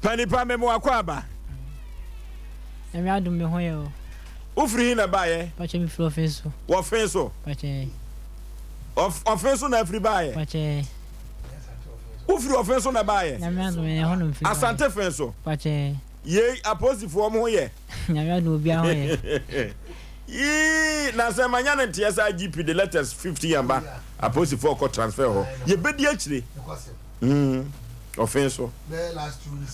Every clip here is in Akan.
Pani pa me mo akwaba. Emi adum me hoye. Ufri na baye. Pache mi flo offenso. Wo offenso. Pache. Offenso na free baye. Pache. Ufri offenso na baye. Emi adum me hono mfi. Asante fenso. Pache. Ye aposifo mo hoye. Emi adum obi ahoye. Na se manya na TSA GP the letters 50 amba aposifo ko transfer ho. Ye bedi akire. Offenso.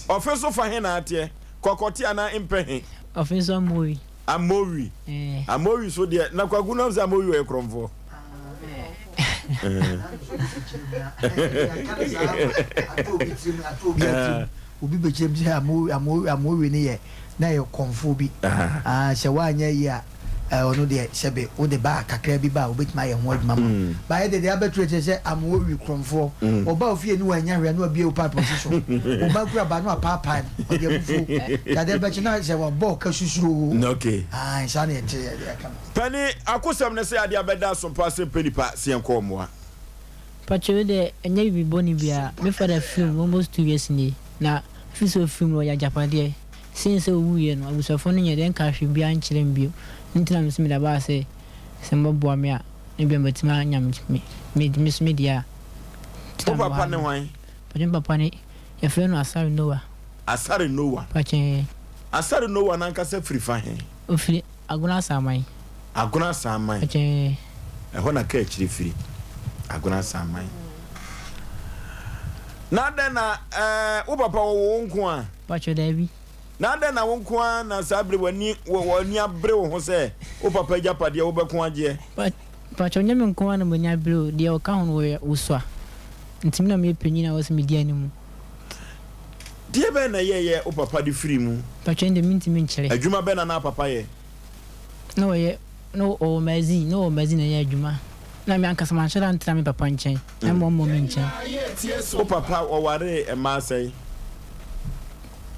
Offenso fa he na atie. Kokoti ana impehe. Offenso amori. Amori. Amori so de na kwagu na za amori we kromfo. Obi bechem say amori ni ye na ye konfo bi. Se wa anya yi a ono de sebe wo de ba kakra bi ba obetima ye ho adwuma ma ba ye de abetre say amori kromfo oba ofie ni wa anya hwe na obi e pa position oba kura ba no papa o de bufu ya de be china se wa ball ka susuro okay sa na ete ya kama pani akosam ne say ade abeda SOMPA se penipa se enko moa pacho de enya bi boni bia me for the film almost 2 years ni na fiso film lo ya japade since owu ye no abusafo no nye den ka hwe bia nkyerem bio ntina me smida ba se sembo boa me a e bia matima nyam me media papa ne hwan papa ne ya fe no Asare Noah pache Asare Noah na nka se free fa he ofiri aguna samai pache e ho na ka akiri free aguna samai na den na wo papa wo nko a pache David na den na wo nko a na sabre wani abre wo ho se wo papa japade wo beko age pache nyame nko a na manya abre de o ka ho wo so ntimi na me penyi na wo se media ni mu die be na ye wo papa di free mu pache ndem ntimi nkyere adwuma be na papa ye no mazi na ye adwuma na me anka sama nkyere antra me papa nkyɛn na mo me nkyɛn wo papa o ware e ma sai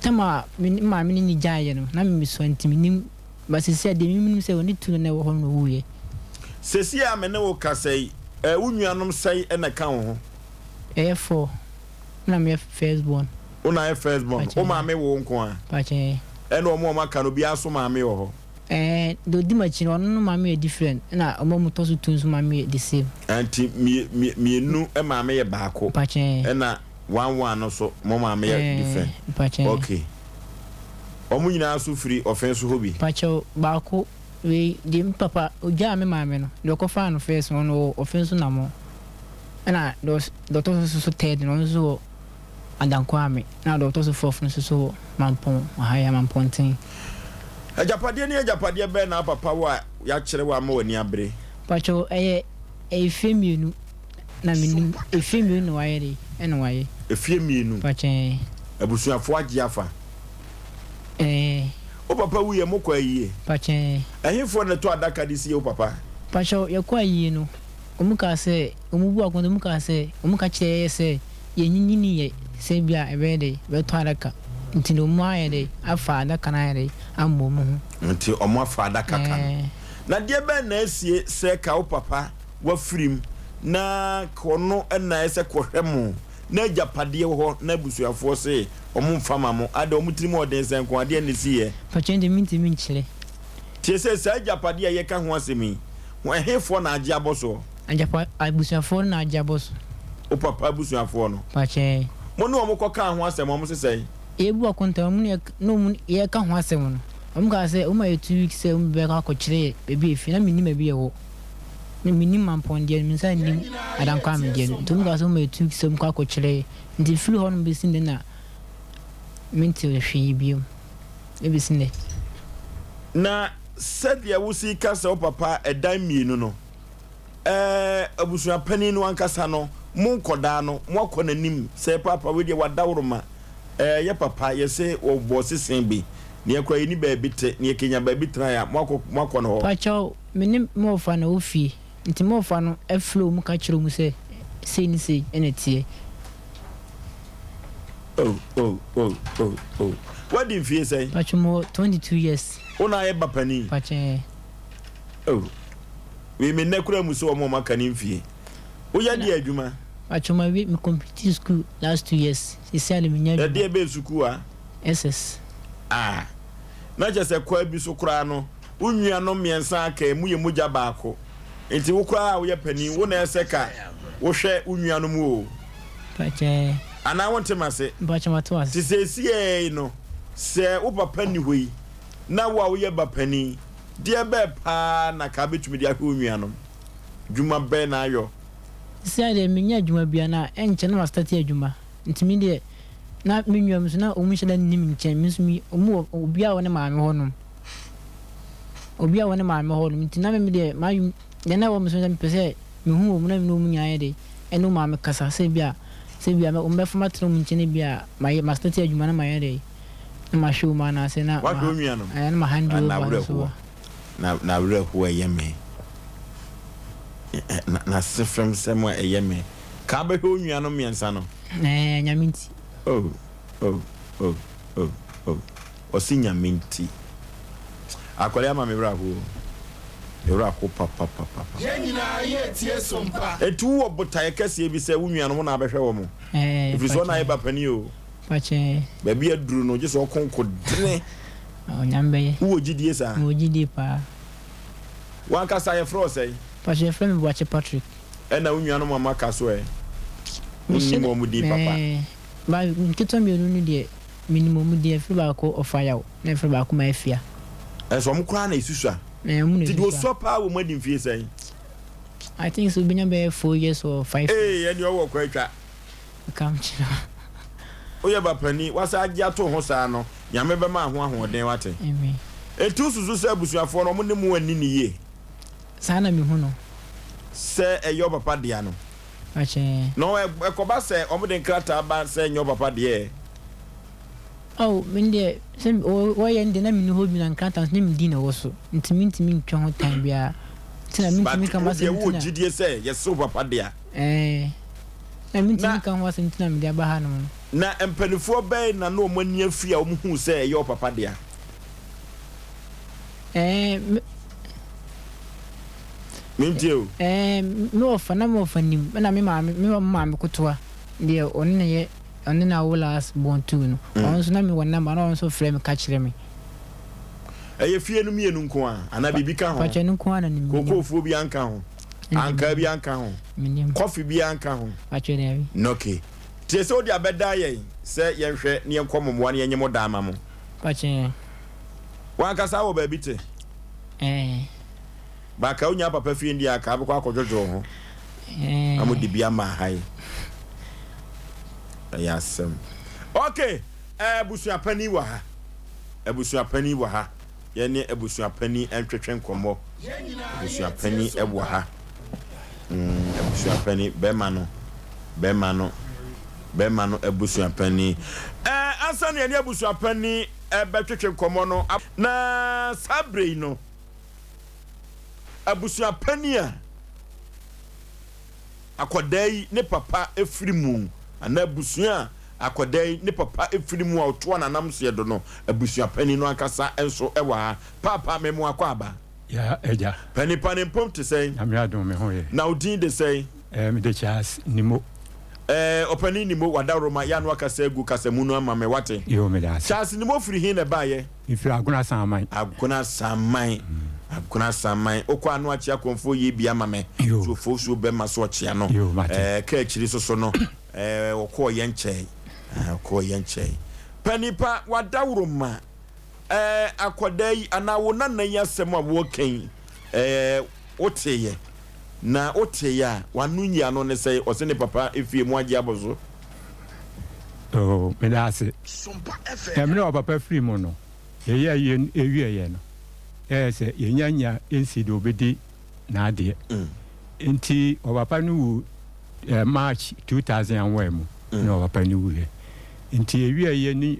tama ma me ni jaye no na me so ntimi nim basisi ade me se woni tu na wo ho no wuye sesi a me ne wo kasai wo nuanom sai e na ka wo ho na me first born una firstborn o ma me wo nko a pache e no mo maka no bia so ma me wo ho do di machi no ma me different na o mo to so tun so ma me the same anti me nu e ma me ye baako pache e na 1 no so mo ma me ye different pache okay o mu nyina so free offense hobi pache baako we di papa o ja me ma me no do ko fa no first no offense na mo na do to so third no so Adankwame na doctor so fourth no so mampon ahaya mampontin ajapade be na papa wa ya kire wa ma wani abre pacho efemienu na minim efemienu wa yere eno wa ye efemienu pache abusuafo agi afa o papa wu ye mokwa yie pache ehifo na to adaka di si o papa pacho ye kwa yie no omuka se omubu akondo omuka se omuka kire se ye nyinyi ye se bia ebede be to adaka nti no mu ayede afa adaka na ayede ammo mu nti omo afa adaka kan na de be na asie se ka o papa wa frim na kono na ese kohwemu na japade ho na busuafo se omo mfama mo ade omo tirimo oden sen ko ade ne siye pachende minti minchire tie se sa japade ye ka ho asemi ho ehefo na age aboso ajapa abusuafo na age aboso o papa busuafo no pache mo no omo koka ho asem omo sesai ebu akonta omo no mu ye ka ho asem no omo ka se omo ye 2 weeks se omo be ka ko kire bebi efi na minim be ye wo ni minim mampon de mi sa nim adankwa me de to omo ka se omo ye 2 weeks omo ka ko kire ndi firi ho no be sin de na minti hwe biom e be sin de na said ya wusi kasa o papa edan mienu no abusua pani no ankasa no mon koda no mo akona nim se papa we de wadawroma ye papa ye se o boss senbe ne akwa ni ba bite ne kenya ba bitra ya mo akona ho pacho menim mo fa na ofi nti mo fa no aflo mu ka kiro mu se ni se enetie oh what do you feel say pacho mo 22 years ona ye bapani pacho we me nekura mu so mo makani mfie o ya di adwuma pacho ma we me complete school last 2 years se se ale me nya de be school a SS na je se kwa bi so kura no unua no miensa aka mu ye muja baako enti wo kura wo ye pani wo na eseka wo hwe unua no mu o pache ana wonte mase pache matwas ti se sie no se wo papa ni hoi na wo ye bapani de be pa na ka betumi de ahwe unua no djuma be na ayo sia de menya djuma bia na enche na start adjuma ntimi de na menwam so na omu hyela nim nchen misumi omu obia wona maame honum obia wona maame honum ntina me de mayu de na wo mso na pese me hu omu na me no mu nyae de eno maame kasa se bia me ombe fama tro mu nchen bia my master tia adwuma na maye de na ma show ma na se na wa do nua no na ma hand over so na wure ho yeme na sefrem semo yeme ka be ho nua no miensa no nyaminti Osinya minti. Akwale ama me bra ho papa. Yenyina ye tie sompa. Etu wo botaye kase bi se wunua no na behwe wo mo. If so na e ba pani o. Pache. Ba bi aduru no je so konko dene. Nyambe. Wo gidie sa. Wo gidie pa. Wan ka sa ye fro sei. Pache frame bo ache Patrick. E na wunua no mama ka so e. Minimum mu di papa. Ba nkito mi onu ni de minimum di efri ba ko ofaya wo na efri ba ko ma afia So mo kra na isusu mu ne did wo sopa wo madin fie sai I think so binya be 4 years or 5 eh eni owo kwa atwa kam chira oye ba pani wasa agya to ho saa no nyame be ma ho ahoden wate amen etu susu se abusuafo no mo ne mo ani niye sana mi hu no se eyo papa dia no ache no ekoba se omo de nkrata ba se enyo papa dia oh mende sem o ye ndi na mi no hobi na nkrata ne mi di na wo so ntimi ntwa ho time bia tina mi ntimi kan ba se tina wo gidie se ye so papa dia na mi ntimi kan wa se tina mi dia ba ha no na empanifo be na no mo ani afia o mo hu se eyo papa dia Mintio no fana mo fanim na me ma kutoa de onne na wolas born to no onso na me wona ma na onso frame ka kire me eye fie no mienu nko a ana bibi ka ho pa che no nko ana ni kokofo bi anka ho anka bi anka ho coffee bi anka ho pa che ne noke tie se odi abeda ye se ye hwe ne enkommo ne yenyemo da ama mo pa che wan kasa wo ba bi te ba ka unya papa fie ndi aka abekwa akojojo ho amudi bia ma hai ayasem okay busua pani wa ha busua pani wa ha ye ne busua pani entwetwe nkomo busua pani wa ha busua pani be ma no busua pani ansa ne ne busua pani betwetwe nkomo no na sabre no abusua pania akodai ne papa efrimu ana abusua akodai ne papa efrimu a oto na nam so yedo no abusua pani no akasa enso ewa papa memo akwaba ya eja pani pom te say amiado me ho ye na odin de say me de chas nimo opani nimo wadaroma ya no akasa egu kasamu no ama me wate yo me da chas nimo firi hin na ba ye ifira aguna samai akuna samai okwa anu achia konfo ye bia mame so fosu be maso achia no ka achiri so no okọ ye nche panipa wadawroma akodai ana wona nan yasem a wo kan oteye na oteya wanu nya no ne sei osene papa efie mu agi abozo me da se me no papa free mu no ye ewie no se yenyanya ensido obedi na ade enti obapa no March 2001 mu no obapa ni wuye enti ewie ni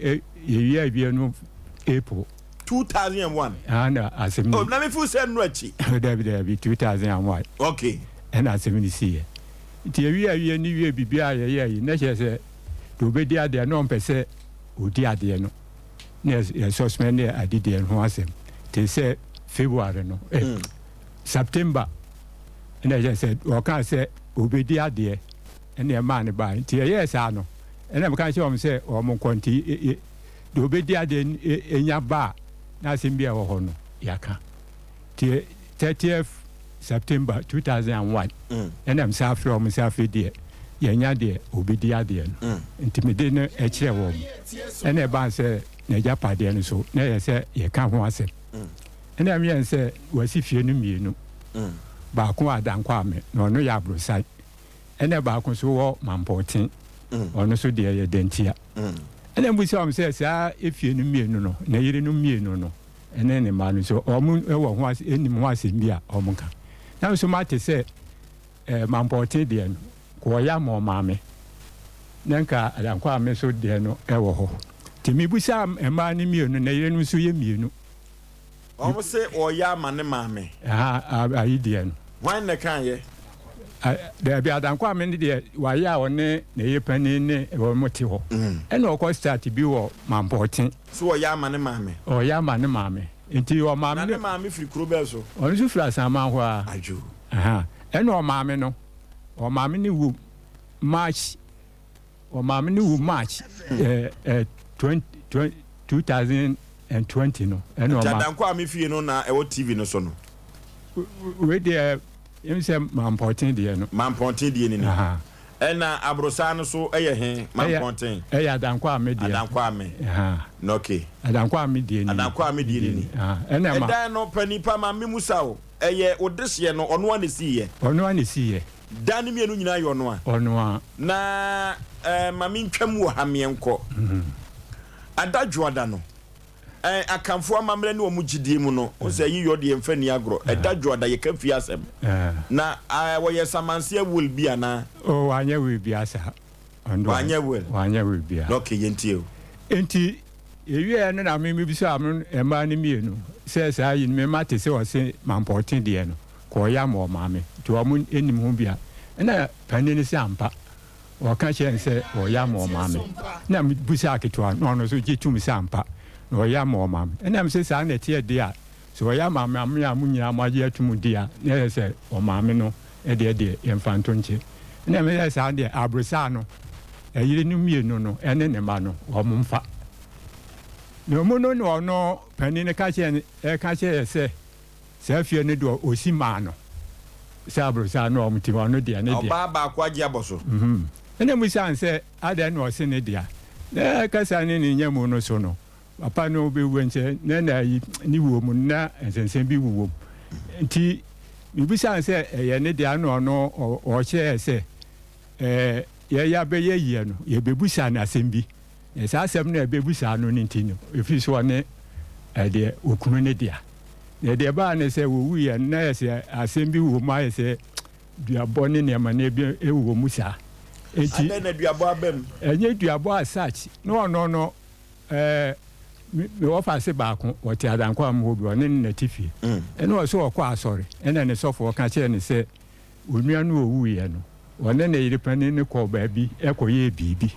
ewie no April 2001 ana asemi na me fu se no achi David 2001 okay ana asemi sie enti ewie ni wie bibia ye na se do obedi ade no mpese odi ade no ne suspend ne adide no asem they say February no September and I just said o can say obedi ade and the man buy ti yes no and I can show him say o mon konti do obedi ade enya ba na asem bia wo ho no yaka tie 30th September 2001 enam sa afro mo sa afedie yenya de obedi ade no intimide no e kire wo ene ba se na japade no so na ye se ye ka ho ase enam yen se wasi fie no mienu ba ko adankwa ame no no ya brosai ene ba ko so wo mampotin ono so de ye dentia ene mbusi am se sa efie no mienu no na yire no mienu no ene ne ma no so omu e wo ho ase enim ho ase bia omunka na so mate se mampotin de no ko ya mo maame nanka adankwa ame so de no e wo ho timi busa ema ne mienu na yire no so ye mienu omo se o ya ma ne maame ayi de no wan ne kan ye da bi adankwa ame de wa ya one na ye pani ne wo moti ho ene o ko start bi wo mampotin so o ya ma ne maame o ya ma ne maame nti o maame na ne maame firi kuro be so o so fira sama ho a aju ene o maame no o maame ni wu March 2020 no ene o maame adankwa ame fie no na e wo TV no so no we de say mampotin de no mampotin de ni ni ena abrosa no so eye he mampotin adankwa ame de adankwa ame no okay adankwa ame de ni ena ma eda no panipa ma memusa o eye odehye no ono anesi ye dan mienu nyina yo no a na mami ntwam wo hamienko adadwoada no akamfo amamre ne omugidie mu no o se yi yode emfa ni agro adadwoada ye ka fi asem na wo ye samanse awul bia na o wanya we bia sa wanya we bia okay yentie o enti ewie no na me bisa am ema ne mienu se sa yi me mate se o se mampotin de no ko ya mo maame to o mun enim ho bia na panini se ampa o ka che se o ya mo maame na bisa aketwa no so gitum se ampa no ya mo maame na me se sa na tie de a so o ya maame am ya munyina maje atum de a na se o maame no e de emfanto nche na me sa de abrosa no eyire no mienu no ene ne ma no o mumfa no mo no panini ka che se afie ne do osi ma no sabro sa no omti no dia ne dia baba kwaji aboso ene mu san se ada no se ne dia na kasa ne ne nyam no so no papa no be wenche na ni wo mu na ensensen bi wo nti mi bi san se ye ne dia no o che se ye ya be ye ye no ye be busa na asembi sa asem na be busa no ni nti no efi so ne de okunu ne dia ne de ba ne se wo wuye na se asembi wo ma se duabone ne ma ne bi ewo mu sa enti na duabo abem enye duabo asach no me wo fa se ba ko wo ti adankwa am ho bi one ne tifi ene wo so wo kwa asori ene ne sofo ka che ne se onua no wuye no one ne yire pani ne ko ba bi ekoye bibi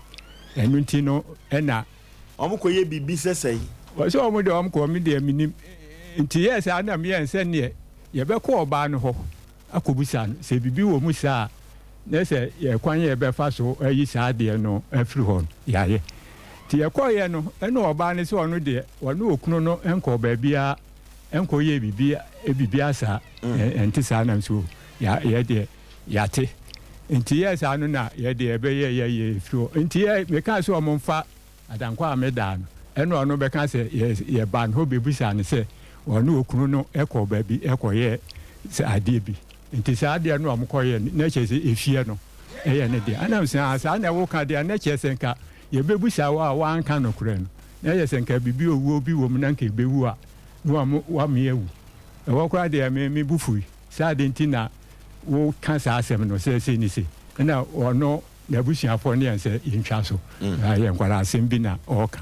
enu nti no ena omukoye bibi sesei wo so omu de omko mi de minim nti yes anam yen se ne ye be ko oba no ho akobusa no se bibi wo mu sa na se ye kwan ye be fa so ayi sa de no afri ho ya ye ti ye ko ye no eno oba ne se onu de onu okunu no enko ba bia enko ye bibi asa enti sa nam so ya ye de ya te nti yes anu na ye de be ye fri nti ye me ka so omfa adankwa ameda no eno onu be ka se ye ban ho be busa ne se onu okunu no ekọ ba bi ekọye se ade bi nti se ade no amkọye na chese efie no eye ne de anam se asa na wo ka de na chese nka ye bebusa wa anka no kure no na ye se nka bibi owu obi wo mu na nka bewu a no wa me ewu e wo kra de me bufui se ade nti na wo ka sa asem no se ni se na ono na busuafo ne se yintwa so ye nkwara asem bi na oka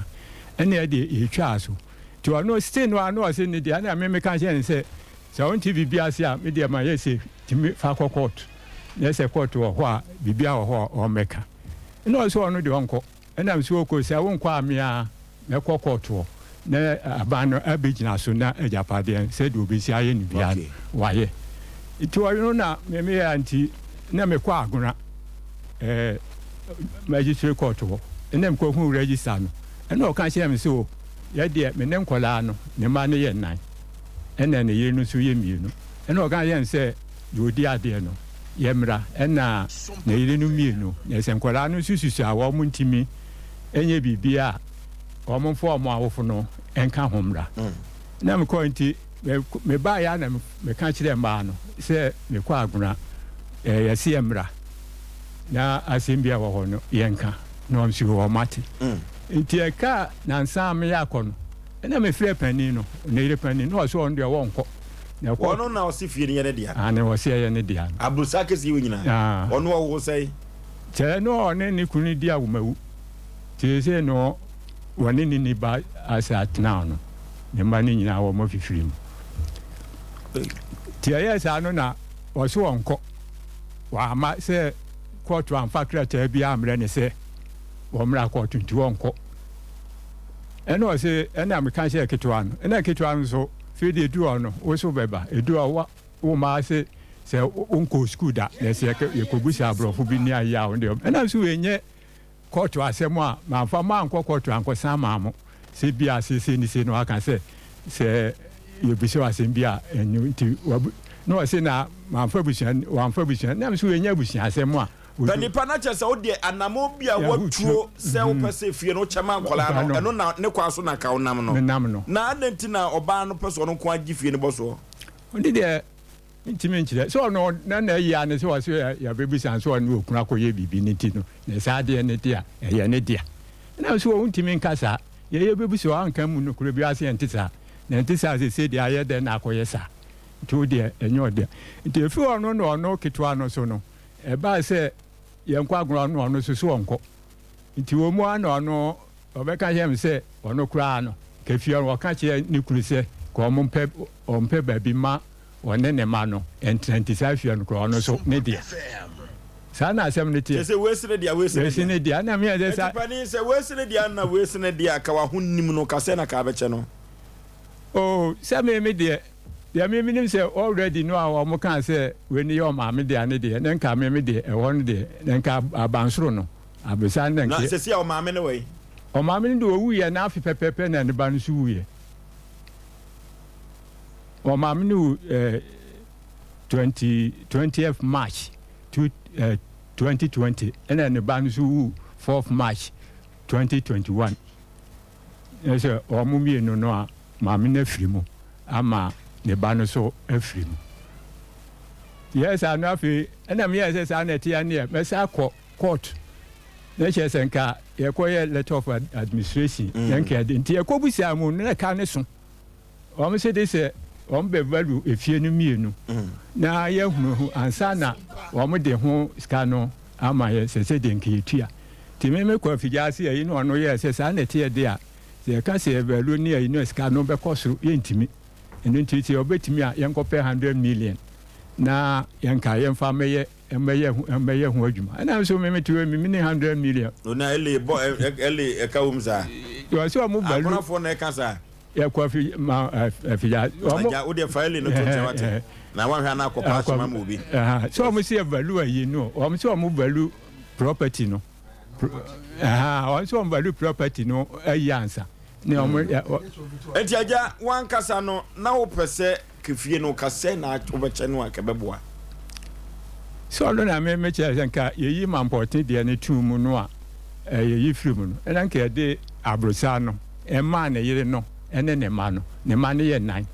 ene de yitwa so to no stay no ano se ne dia na me kan se se on TV bia se a me dia ma ye se timi fa court na se court wo ho a bibia wo ho o meka no so ono de onko na me so ko se won kwa me a me court wo na abano abegina so na ajapade se de obi si aye ni bia wa ye to no na me anti na me kwa aguna magistrate court wo na me ko hu register no ɛna ɔka kyerɛ me so yɛ deɛ me ne nkɔlaa no ne ma no yɛ 9 ɛna ne yere no nso yɛ 2 ɛna ɔka kyerɛ me sɛ deɛ ɔdi adeɛ no yɛmmra ɛna ne yere no 2 na sɛ nkɔlaa no nso susu a wɔn ntimi ɛnyɛ biribi a wɔn mfo wɔn awofo no ɛnka ho mmra na mekɔ nti me baa ya na meka kyerɛ mmaa no sɛ mekɔ agona yɛsi yɛmmra na asɛm bi a wɔ hɔ no yɛnka na wɔn nso wɔ mate nti ɛka nansa me yɛ akɔ no ɛna mefrɛ panin no ne yere panin no ɔsɛ ɔno deɛ wɔnkɔ na ɛkɔ ɔno na ɔsi fie ne yɛ ne deɛ ne wɔsi yɛ ne deɛ abusa kɛse yi nyinaa ɔno ɔwɔ sɛ kyerɛ no ɔne ne kunu di awomawu tie sɛ no wɔne ne ni ba asa atena no ne ma ne nyinaa wɔ mo fifiri mu tie yɛ saa no na ɔso wɔnkɔ wama sɛ kɔɔto amfa krataa bi amrɛ ne sɛ wɔmmra kɔɔto nti wɔnkɔ ɛna ɔsɛ ɛna meka hyɛ ketewa no ɛna ketewa no so fidi edu ɔno wo so bɛba edu ɔwa wo maa sɛ wonkɔ sukuu da na ɛsɛ yɛkɔbusa aborɔfo bi ne ayɛ a wonde ɛna nso wɔnyɛ kɔɔto asɛm a mamfa mankɔ kɔɔto ankɔsan maa mo sɛ bi a sese ne se no aka sɛ yɛbisa asɛm bi a ɛno nti na ɔsɛ na wamfa busua nam so wɔnyɛ busua asɛm a bɛ nipa na kyerɛ sɛ wodeɛ anamo bi a wɔtuo sɛ wopɛ sɛ fie no kyɛma nkɔlaa no ɛno na ne kwa so na ka wo nam no na adɛn nti na ɔbaa no pɛ sɛ ɔno nko agye fie no bɔ soɔ ɔde deɛ ntimi nkyerɛ sɛ ɔno na ɛyi a ne sɛ ɔsɛ yɛbɛbisa sɛ ɔne ɔkunu akɔyɛ biribi ne ti no na saa adeɛ ne de a ɛyɛ ne dea ɛnam sɛ ɔwontimi nka saa yɛyɛ bɛbisa ɔanka mu no koro bi ase ɛnte saa na ɛnte saa sɛ sɛ deɛ ayɛ dɛn na akɔyɛ saa nti wo deɛ ɛnyɛ ɔdeɛ nti ɛfiri ɔno na ɔno ketewa no so no ɛbaa sɛ yɛnkɔ agorɔ no ɔno so so ɔnkɔ nti wɔ mu a na ɔno ɔbɛka kyerɛ me sɛ ɔno koraa no kafie no ɔka kyerɛ ne kunu sɛ ka ɔmpɛ baabi ma ɔne ne ma no ɛntena nti saa fie no koraa ɔno so ne deɛ saa na asɛm no teɛ sɛ wɔsene deɛ wɔsene deɛ na meyɛ sɛ saa pani sɛ wɔsene deɛ na wɔsene deɛ ka wa ho nim no ka sɛ na ka bɛkyɛ no o sɛ me deɛ deɛ menim sɛ already no a wɔn ka sɛ w'ani yɛ ɔmaame deɛ ne deɛ ne nka me deɛ ɛwɔ no deɛ ne nka abansoro no abesa ne na nke sɛ si a ɔmaame ne wɔ yi ɔmaame no de owuyɛ na afi pɛpɛpɛ na ne ba no so wuyɛ ɔmaame no 20th March 2020 ɛna ne ba no so wu 4th March 2021 ɛsɛ ɔmo mmienu no a maame no afiri mu ama ne ba no so afiri mu yes ano afei ɛna meyɛ sɛ saa na ɛte aneɛ mɛsa akɔ court na kyerɛ sɛ nka yɛkɔyɛ letter of administration na nka ɛde nti yɛkɔbusaa mu no na ka ne so ɔmo sɛ de sɛ ɔmo bɛvalu efie no mmienu na yɛhunu ansa na ɔmo de ho sika no ama yɛ sɛ de nka yɛtua nti meme kɔ afigya ase ayi no ɔno yɛ sɛ saa na ɛte yɛde a sɛ yɛka sɛ yɛvalu ne ayi no sika no bɛkɔ soro yɛntimi ɛno nti sɛ ɔbɛtumi a yɛnkɔpɛ 100 million na yɛnka yɛmfa mɛyɛ ho adwuma ɛna nso memetewe memene 100 million na ɛle ɛka wom saa yɛ sɛ ɔmo balu akonafoɔ na ɛka saa yɛkɔ afigya wode faile no tokyɛ wate na woahwɛ no akɔpa asoma ma obi sɛ ɔmo sɛ yɛvalu ayi no ɔmo sɛ ɔmo valu property no ɔmo sɛ ɔmo valu property no ayi ansa ne ɔmo enti agya wankasa no na wopɛ sɛ kefie no kasɛ na wobɛkyɛ no a kɛbɛboa sɛ ɔno na mekyerɛ sɛ nka yɛyi mampɔte deɛ ne tu mu no a yɛyi firi mu no ɛna nka yɛde aborosa no ɛmaa ne yere no ɛne ne ma no yɛ 9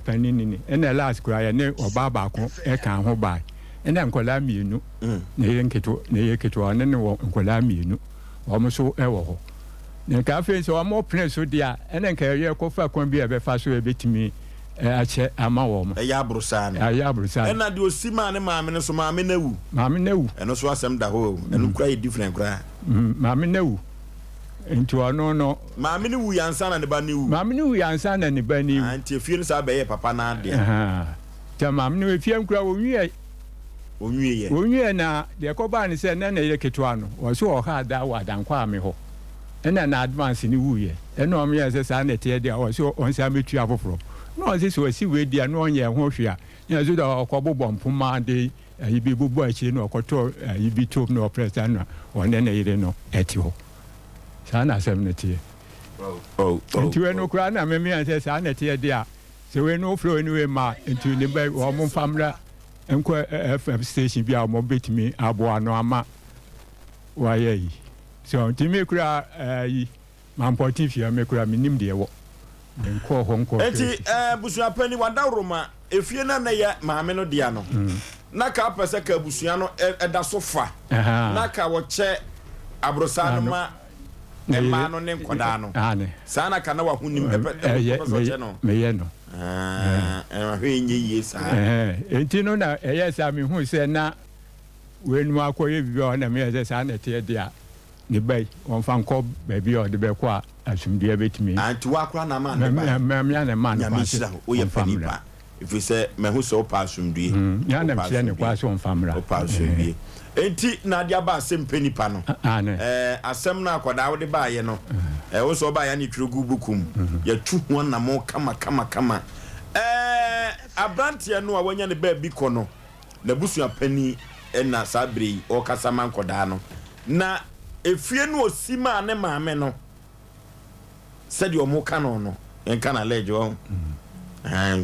panini ni ɛna last kora yɛne ɔbaa baako ɛka ho baa ɛna nkɔlaa mmienu na yɛ ketewa ɔne ne wɔ nkɔlaa mmienu wɔn so ɛwɔ hɔ na nka afei sɛ wɔn pene so deɛ a ɛna nka yɛ kɔfa kwan bi a ɛbɛfa so ɛbɛtumi akyɛ ama wɔn ɛyɛ aborosa no ɛna deɛ osi maa ne maame no so maame no awu ɛno so asɛm da hɔ ɛno kora yɛ different koraa maame no awu nti ɔno no maame no wu yansa na ne ba no wu nti efie no saa bɛyɛ papa no adeɛ nti maame no efie nkora onwie na deɛ kɔbaa ne sɛ na yɛ ketewa no wɔso ɔha ada wɔ adankwa ame hɔ ɛna na advance ne wuyɛ ɛna ɔmo yɛ sɛ saa na ɛteɛ deɛ wɔso ɔnsa metua foforɔ na ɔsɛ sɛ wɔsi wei deɛ na ɔnyɛ ho hwɛ a na ɛso da ɔkɔbobɔ mpoma de ayi bi bobɔ akyire na ɔkɔtɔ ayi bi tom na ɔprɛsa no ɔne ne yere no ɛte hɔ sana asem ne tie nti we no kura na me say sa na tie dia se we no flow anyway ma nti ne ba wo mo famra enko FM station bi a mo betimi abo ano ama wa yi so nti me kura yi man portif ya me kura minim de wo enko ho nko enti busua pani wadawroma efie na ya maame no dia no na ka pese ka busua no eda so fa na ka wo che abrosa no ma ma no ne nkoda no sana ka na wa hunim me ye no hwe nye yesa enti no na sa me hu se na wenu akoye bi o na me se sa na tie dia ne bai on fan ko ba bi o de be ko asumdie betimi anti wa kra na man me na man pa o ye panipa if we say me hu so pa asumdie ya na me ne kwa so on famra o pa asumdie enti na dia ba asem panipa no asem na akoda wo de ba ye no wo so ba ya ni twugu bukum ya tu ho na mo kama abrantie no a wanya ne ba bi ko no na busua pani na sabri o kasama nkoda no na efie no osima ne maame no said your mo canon no en kana lejo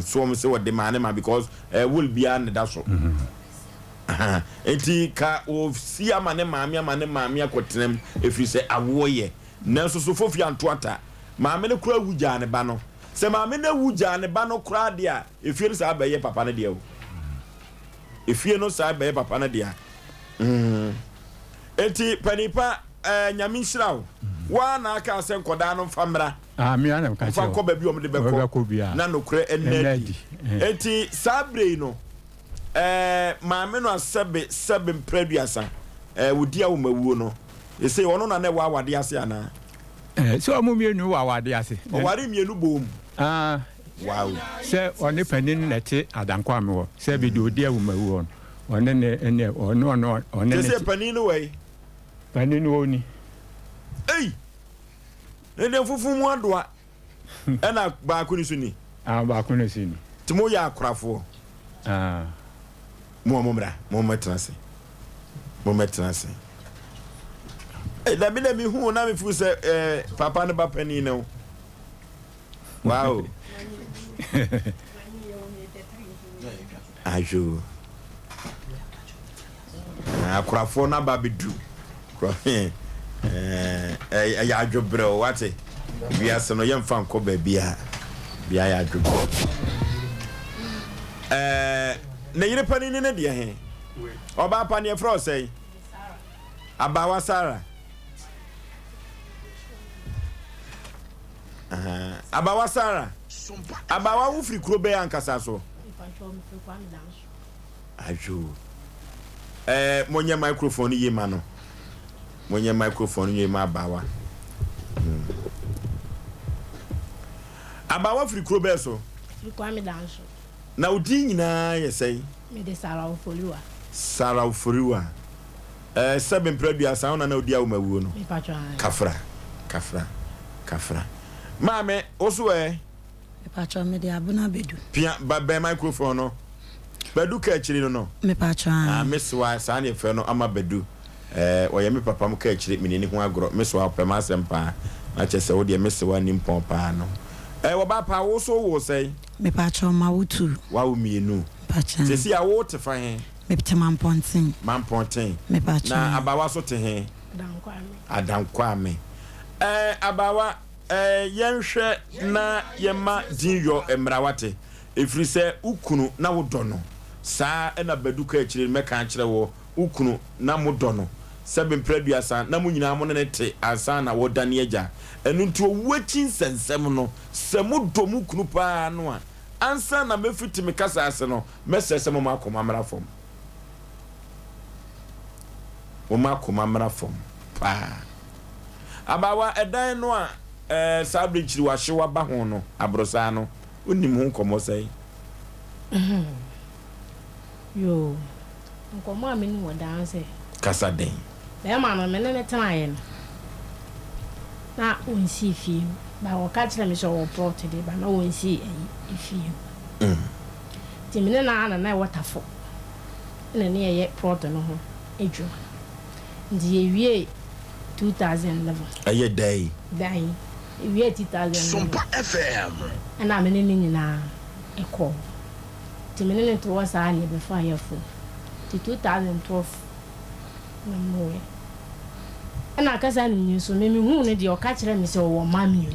so me say what the man ma because will be and that so enti ka o si ama ne maame akotenem if you say awoye nanso so fofi antoata maame ne kura wuja ne ba no se maame ne wuja ne ba no kura dia efie no sa abaye papa ne dia o efie no sa abaye papa ne dia enti panipa nyamishrao wa na aka se nkoda no famra mi ana ka fa ko ba bi o me de beko na no kure enadi enti sabre no maame no asebe mpraduasa wodi a wo mawuo no e say wono na wa wade ase ana so amu mienu wa wade ase o ware mienu bom wow se oni panin nete adankwa me wo se bi do di a wo mawuo one ne one ne se panin no we panin wo ni ene fufu mu adoa ena ba ko ni suni ba ko ni suni timo ya akrafo mo metrase da bi na mi hu na mi fu se papa ne ba pani no wow ajo akrafo na ba bidu ya adwobre o wate bia se no yemfa nko ba bia ya adwobre na yire pani ne de he oba pani e fro sei abawa Sara abawa Sara abawa wo firi kuro be ankasa so ajo monye microphone yi ma no monye microphone yi ma abawa abawa firi kuro be so kwame danso na odi nyina ye sei me de Sara Oforiwa seven producer na odi awu mawuo no kafra mame oso me patron me de abuna bedu pia ba microphone no bedu ka chiri no me patron meswa sa na efe no ama bedu oye me papa m ka chiri menini ho agro meswa pema sempa na chese wo de meswa ni mpon pa no wo ba pa wo so wo sei me patron ma wutu wa wo mienu patron se si a wo te fa he me pete mampontin me patron na abawa so te he adankwame abawa yenhwe na yema dinyo emrawate efiri se ukunu na wodono saa na baduka akire meka akire wo ukunu na modono sebe mpraduasa na munyina mo ne te asa na wodane agya enu nti owuachi nsensem no se modomu kunu pa no a ansa na mefiti me kasa ase no mesese mo makoma mrafom pa abawa edan no a sabri chiri wa hyewa ba ho no abrosa no onim ho komo sai yo nkomo ameni wodan se kasa den be ma no mene ne tanaye no na onsi fi ba wo ka kire me so wo plot de ba na onsi fi ti mene na waterfall ne ye plot no ho edwuma ndi ewie 2011 aye day we 2011 SOMPA FM and I'm in a call to me to was I before your phone to 2012 no more and I guess I knew so maybe who need your catch them is or mammy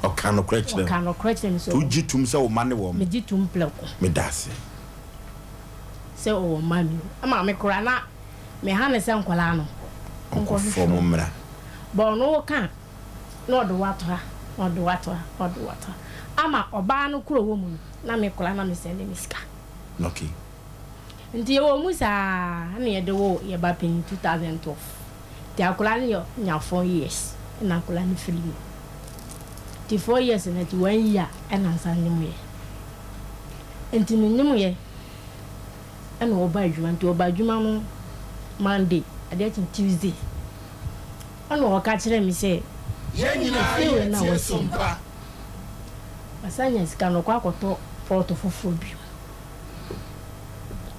o cannot crutch them so to jitum so money wo me jitum plek me dase so o mammy ama me kura na me hane se nkwala no onko form mra but no kan no do wato ama oba no kuro wo mu na me kura na me send me sika okay nti wo mu sa na ye de wo ye ba pen 2012 ti akula ni yo nya 4 years na akula ni film ti 4 years na ti 1 year na san ni mu ye nti ni mu ye na wo ba adwuma nti wo ba adwuma no Monday ade Tuesday ana wo ka kire mi se yenyina na wo SOMPA asanya sika no kwa koto photo fofo bi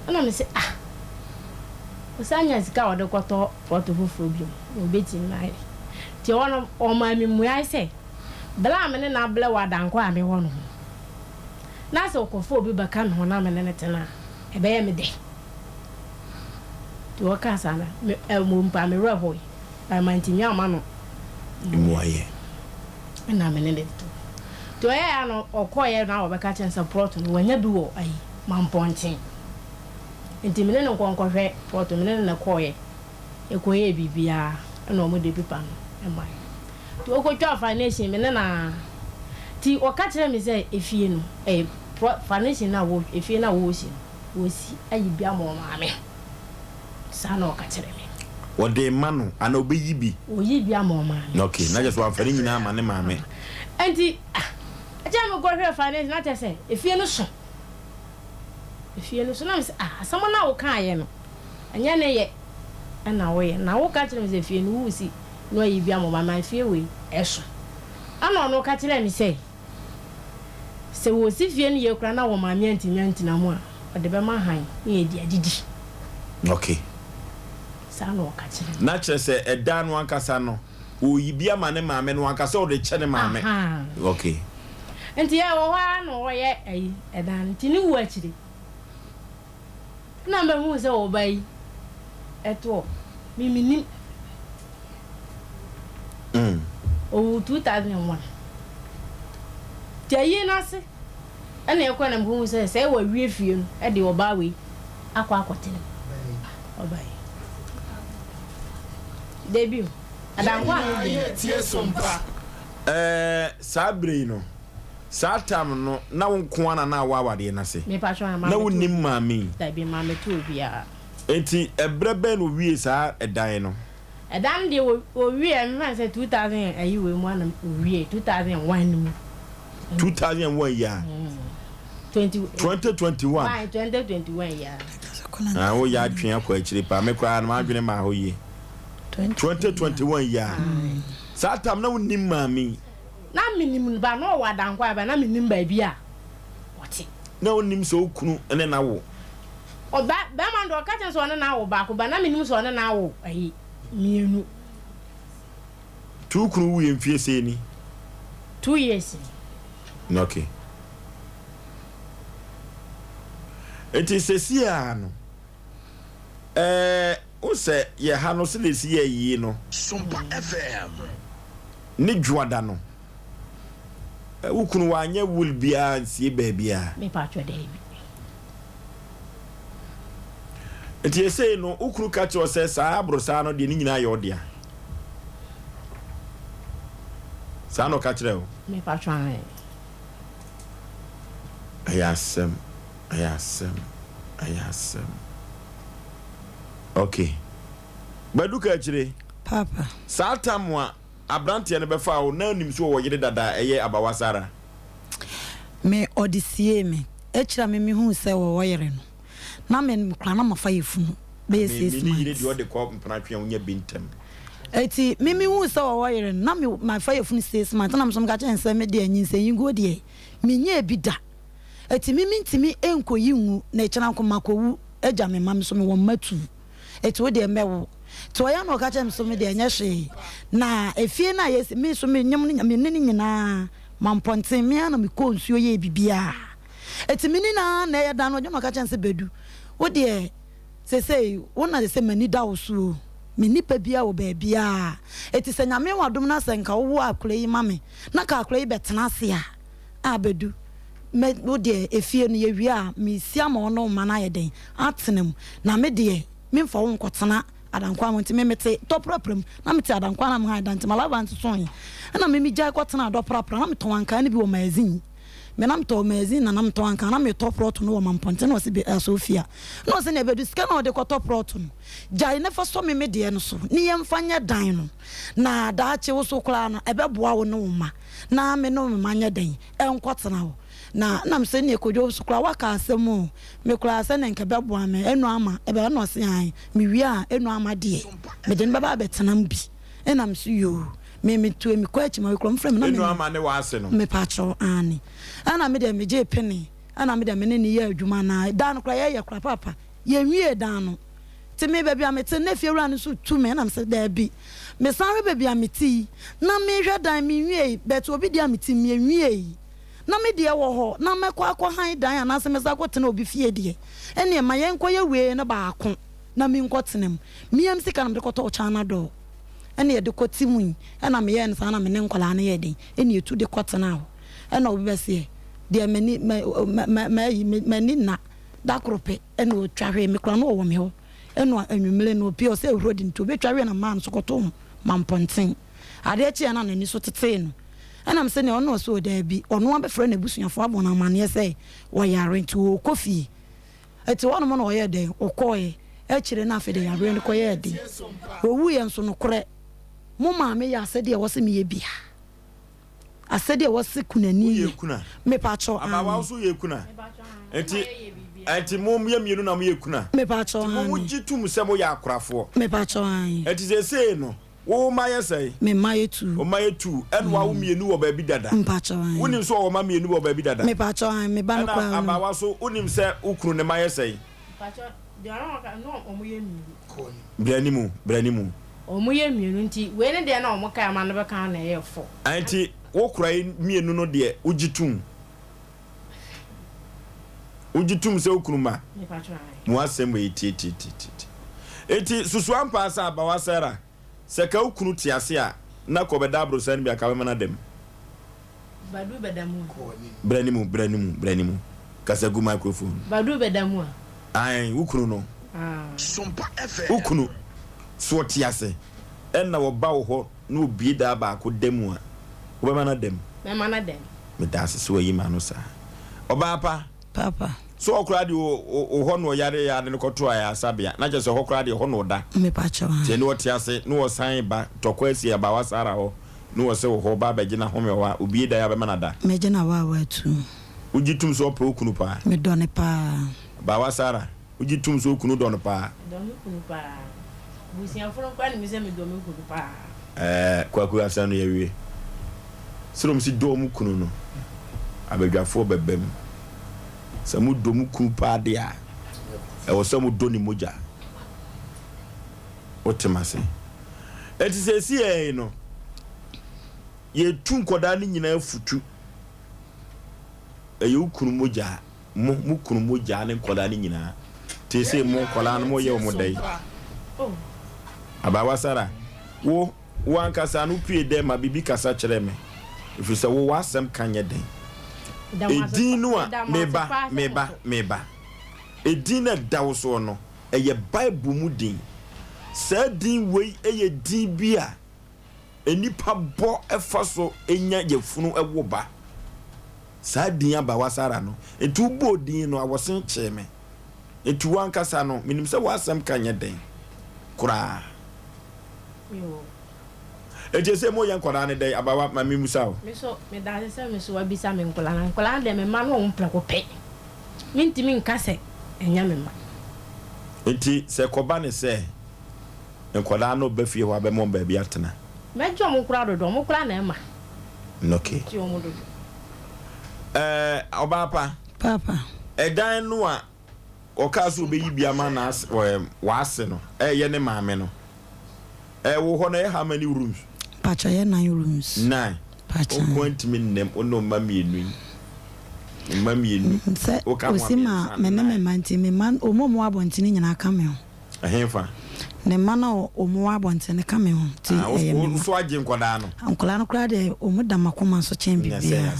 ana mi se asanya sika wo de koto photo fofo bi o beti nai ti wono o ma mi mu ai se bla me ne na bla wa danko a me wono na se okofo bi baka me ho na me ne tena e be ye me de to waka sana mo mpa me rehoy ba mantimi amano imuaye na me ne to ya no okoye na obeka chen support no wanya bi wo ai mampontin ntimi ne nkonkohwe photo me ne na koye ekoye bibia na omo de pipa no e mai to okotwa financial me ne na ti oka kire me say efie no financial na wo efie na wo si ayi bia mo maame sana okakire me wo de manu ana obeyi bi oyi bia mo maame okay na just one fani nyina ma ne maame enti aja me go hwe finance na tese efie no so na me say asama na wo kan ye no anya ne ye na wo ye na wo ka kire me say efie no wo si no ayi bia mo maame efie we eso ana no ka kire me say se wo si fie no ye kura na wo maame anti na mo a ode be ma han ye di adidi okay sana okakire na kire se eda no ankasa no oyi bia ma ne maame no ankasa o de che ne maame okay enti ya wo ha no wo ye ai eda nti ni wo akire na me hu se wo bai eto miminim o 2001 ti na se ana ekwa na mhu se wo wie fie no e de oba we akwatene obai debut adankwa tie SOMPA sabre no satam no na wonko ana na awawade na se me patro na wonim maami da bi maame to bia enti ebrebe no wie sa edan no edan de wo wie me fan say 2000 ayi we mu ana wie 2001 mu 2001 ya 2021 2021 ya wo ya atwen akwa akire pa me kwa na ma adwene ma ho ye 2021 ya satam na wonim maami na minim ba no wadankwa ba na minim ba bia wote na wonim so okunu ene na wo oba ba man do ka chen so ne na wo ba ko ba na minim so ne na wo ayi mienu tu kunu wo ye mfie se ni 2 years okay eti sesia no o se ye ha no se lesi ye yi no SOMPA FM ni dwada no ukunu wanye wul bia nsie baabia me patro dey eti ese no ukunu ka che o se sa abrosa no de ni nyina ye odia sa no ka kire o me patro ayasem okay baduka kire papa satamwa abrante ne befa o na nim so wo yede dada eye abawasara me odisie me ekira me hu se wo yere no na me kra na mafa yefunu be sis me yire de ode ko mpratwe onya bintem eti me hu se wo yere no na me mafa yefunu 6 months na me som ga chen se me de anyin se yingo de me nya ebida eti me ntimi enkoyi nwu na ekira nko makowu eja me mam so me wo matu eti wo de mewo to ya no ka chem so me de nya hwe na efie na yes me so me nyam me ne nyina mamponten me na me ko nsuo ye bibia eti me na na ya da no no ka chem se bedu wo de se wona de se mani da wo so me nipa bia wo ba bia eti se nyame wadom na se nka wo akure yi mame na ka akure yi betena se a bedu me wo de efie no ye wi a me sia ma ono ma na ye den atenem na me de me mfa wo nkotena adankwa mo ntime mete toprapram na mete adankwa na mha dan ntima lava ntson na me gya kwotena adoprapra na meto wanka ne bi wo magazine me na meto magazine na meto wanka na me toprot no wo mamponte no se be Sofia no se ne be du ska na de toprot no gya ne fa so me de no so ne yem fanya dan no na da che wo so kra na ebe boa wo no ma na me no me manya dan enkwotena wo na nam se ne kojo so kra waka asemu me kra se ne nke beboa me enu ama ebe no se han me wi a enu ama de me de baba betenam bi enam so yo me tu me kwachi ma kro mfrem na me enu ama ne wa ase no me pacho ani ana me de me je peni ana me de me ne ye adwuma na dan kra ye kra papa ye wie dan no te me baabi amete na fie wura no so tu me enam se da bi me sanre baabi ameti na me hwe dan me wie bet obi dia ameti me wie na me de wo ho na me kwa han dan anase me za kwotena obi fie de ene ma yen koye we na ba ako na me nkwotenem miam sika na me koto chana do ene de kotimu ena me yen sa na me ne nkola na ye den ene etu de kwotena ho ena obi bese de mani na da krope ene o twahwe me kra no wo me ho ene anwumle no pio se rodi nto be twahwe na man so koto mamponten ade chi na ni so tete no and I'm saying ono so there be ono abefre na busuafo abona mane say wo yare nti kofi eti wono mo no ye den okoye e kire na afede yare no koye den owu ye nso no kore mo maame ya asede e wose me ye bia asede e wose kunani ye me pa cho abawa so ye kuna eti mo ye mienu na mo ye kuna me pa cho mo gitum se mo ya akorafo me pa cho eti se no wo maye say me maye tu o maye tu en wa wo mienu wo ba bi dada mpacho an wonim so wo ma mienu wo ba bi dada me pacho an me ba no kwa abawa so wonim se ukuru ne maye say pacho de ara ka no omuye mienu branimu omuye mienu nti we ne de na omuka ma no be kan na ye fo anti wo kurai mienu no de ugitum se ukuru ma me pacho an mo asem we ti eti susu ampa asa abawa sara seka ukunu tiase a na ko be dabro san bia ka we mana dem badu bedamu branimu kasa gu microphone badu bedamu ai ukunu no SOMPA FM ukunu so tiase en na wo ba wo ho na obi da ba ko dem a we mana dem me da se so yi ma no sa oba papa so okra de o ho no yare ya ne ko to aya sabia na je so okra de ho no da me pacho an je ne o tiase no wo san ba tokwasi ya ba wasara ho no wo se wo ho ba beje na home wa obi da ya be mana da me je na wa tu ugitum so pro kunu pa me done pa ba wasara ugitum so kunu don pa busia foro kwa ni me se me do me kunu pa kwa asa no yewie sirom si do mu kunu no abadwafo bebem samu do mu kunu pa de a e wo samu do ni moja otemase eti se si e no ye tu nkoda ni nyina afutu e ye kunu moja mu kunu moja ne nkoda ni nyina te se mu nkola no mo ye mo dai abawa sara wo ankasa no pie dem ma bibi kasa kire me ifisa wo wasem kanye den edin no a meba edin na dawo so no eye bible mu din sa din wei eye din bia enipa bo efa so enya yefunu ewo ba sa din abawa sara no etu bo din no awosen kye me etu ankasa no minim se wasem kanye den kura yo eje se mo yan kwara ne dai abawa mami musa o me so me da se me so abisa me nkola de me ma no mpra ko pe minti min kase enya me ma enti se koba ne se nkola no ba fie ho abemo ba bi atena mejo mo kura dodo mo kura na ma noke ti o mo dodo obapa papa edan no a okaso be yibia ma na wase no ye ne maame no wo ho na how many rooms? Pacha ye 9 rooms. 9. Pacha. O point me nem ono mami enu. Mami enu. O sima me na me manti me man omomo abontini nyina ka me ho. Ahemfa. Ne mana omo abontini ka me ho. Ti e me. So agye nkoda no. Nkola no kra de omo da makoma so chen bibia.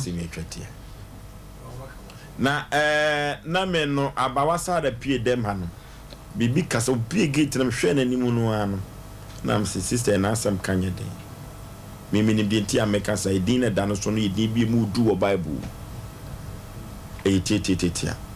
Na me no abawasa da pie dem ha no. Bibi kasa pie gate na hwe na nimu no ano. Na am sister na asam kanye den. Me nim de ntia meka sa edin na da no so no edin bi mu du wo bible. E tietietia.